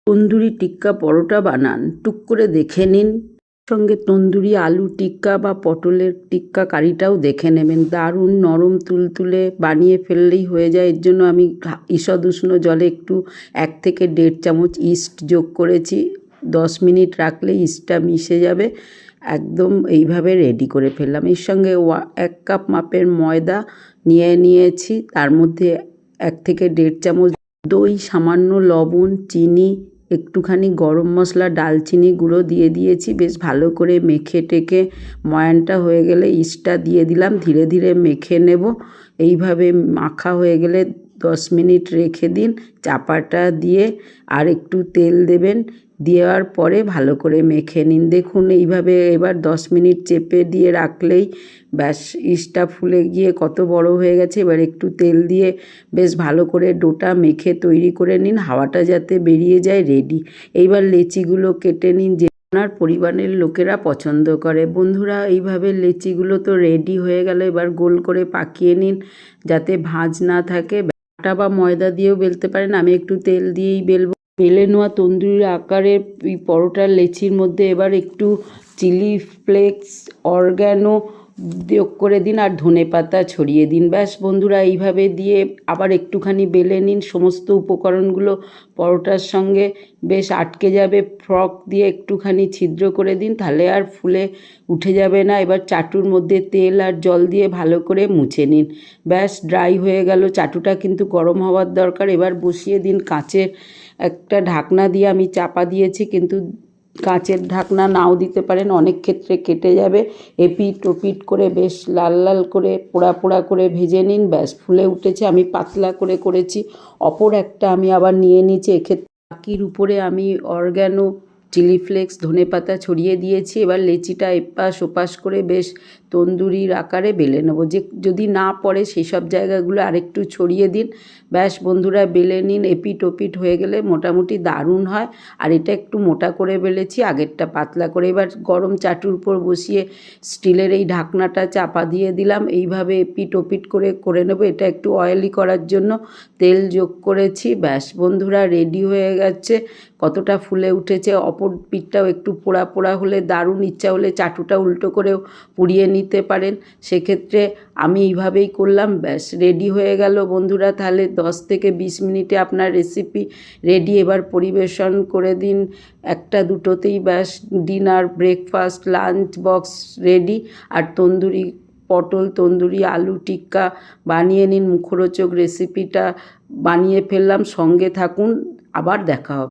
তন্দুরি টিক্কা পরোটা বানান, টুক করে দেখে নিন। সঙ্গে তন্দুরি আলু টিক্কা বা পটলের টিক্কা কারিটাও দেখে নেবেন। দারুণ নরম তুলতুলে বানিয়ে ফেললেই হয়ে যায়। এর জন্য আমি ঈষৎ উষ্ণ জলে একটু 1 থেকে 1.5 চামচ ইস্ট যোগ করেছি। 10 মিনিট রাখলে ইস্টটা মিশে যাবে। একদম এইভাবে রেডি করে ফেললাম। এর সঙ্গে 1 কাপ মাপের ময়দা নিয়েছি। তার মধ্যে 1 থেকে 1.5 চামচ দই, সামান্য লবণ, চিনি, একটুখানি গরম মশলা, দারচিনি গুঁড়ো দিয়ে দিয়েছি। বেশ ভালো করে মেখে টেকে ময়ানটা হয়ে গেলে ইস্টটা দিয়ে দিলাম। ধীরে ধীরে মেখে নেব। এইভাবে মাখা হয়ে গেলে 10 মিনিট রেখে দিন। চাপাটা দিয়ে আর একটু তেল দেবেন। দেওয়ার পরে ভালো করে মেখে নিন। দেখুন এইভাবে এবার 10 মিনিট চেপে দিয়ে রাখলেই ব্যাস ইস্টটা ফুলে গিয়ে কত বড় হয়ে গেছে। এবার একটু তেল দিয়ে বেশ ভালো করে ডোটা মেখে তৈরি করে নিন, হাওয়াটা যাতে বেরিয়ে যায়। রেডি। এইবার লেচিগুলো কেটে নিন যে আপনার পরিবারের লোকেরা পছন্দ করে। বন্ধুরা, এইভাবে লেচিগুলো তো রেডি হয়ে গেল। এবার গোল করে পাকিয়ে নিন যাতে ভাঁজ না থাকে। আটা বা ময়দা দিয়েও বেলতে পারেন, আমি একটু তেল দিয়েই বেলবো। বেলে নেওয়া তন্দুরির আকারের পরোটার লেচির মধ্যে এবার একটু চিলি ফ্লেক্স, অরগ্যানো যোগ করে দিন আর ধনেপাতা ছড়িয়ে দিন। ব্যাস বন্ধুরা, এইভাবে দিয়ে আবার একটুখানি বেলে নিন। সমস্ত উপকরণগুলো পরোটার সঙ্গে বেশ আটকে যাবে। ফর্ক দিয়ে একটুখানি ছিদ্র করে দিন, তাহলে আর ফুলে উঠে যাবে না। এবার চাটুর মধ্যে তেল আর জল দিয়ে ভালো করে মুছে নিন। ব্যাস ড্রাই হয়ে গেল। চাটুটা কিন্তু গরম হওয়ার দরকার। এবার বসিয়ে দিন কাঁচের একটা ঢাকনা দিয়ে। আমি চাপা দিয়েছি, কিন্তু কাঁচের ঢাকনা নাও দিতে পারেন, অনেক ক্ষেত্রে কেটে যাবে। এপিট ওপিট করে বেশ লাল লাল করে পোড়া পোড়া করে ভেজে নিন। ব্যাস ফুলে উঠেছে। আমি পাতলা করে করেছি। অপর একটা আমি আবার নিয়ে নিয়েছি। এক্ষেত্রে বাকির উপরে আমি অরগ্যানো, চিলি ফ্লেক্স, ধনেপাতা ছড়িয়ে দিয়েছি। এবার লেচিটা এপাশ ওপাশ করে বেশ তন্দুরির আকারে বেলে নেবো। যদি না পড়ে সেই সব জায়গাগুলো আরেকটু ছড়িয়ে দিন। ব্যাস বন্ধুরা, বেলে নিন। এপিট ওপিট হয়ে গেলে মোটামুটি দারুণ হয়। আর এটা একটু মোটা করে বেলেছি, আগেরটা পাতলা করে। এবার গরম চাটুর উপর বসিয়ে স্টিলের এই ঢাকনাটা চাপা দিয়ে দিলাম। এইভাবে এপিট ওপিট করে নেবো। এটা একটু অয়েলি করার জন্য তেল যোগ করেছি। ব্যাস বন্ধুরা, রেডি হয়ে গেছে। কতটা ফুলে উঠেছে। অপর পিঠটাও একটু পোড়া পোড়া হলে দারুণ। ইচ্ছা হলে চাটুটা উল্টো করেও পুড়িয়ে নিতে পারেন। সেক্ষেত্রে আমি এইভাবেই করলাম। ব্যাস রেডি হয়ে গেল বন্ধুরা। তাহলে 10 থেকে 20 মিনিটে আপনার রেসিপি রেডি। এবার পরিবেশন করে দিন 1টা 2টোতেই। ব্যাস dinner, breakfast, lunch box ready. আর পটল তন্দুরি আলু টিক্কা বানিয়ে নিন। মুখরোচক রেসিপিটা বানিয়ে ফেললাম। সঙ্গে থাকুন, আবার দেখা হবে।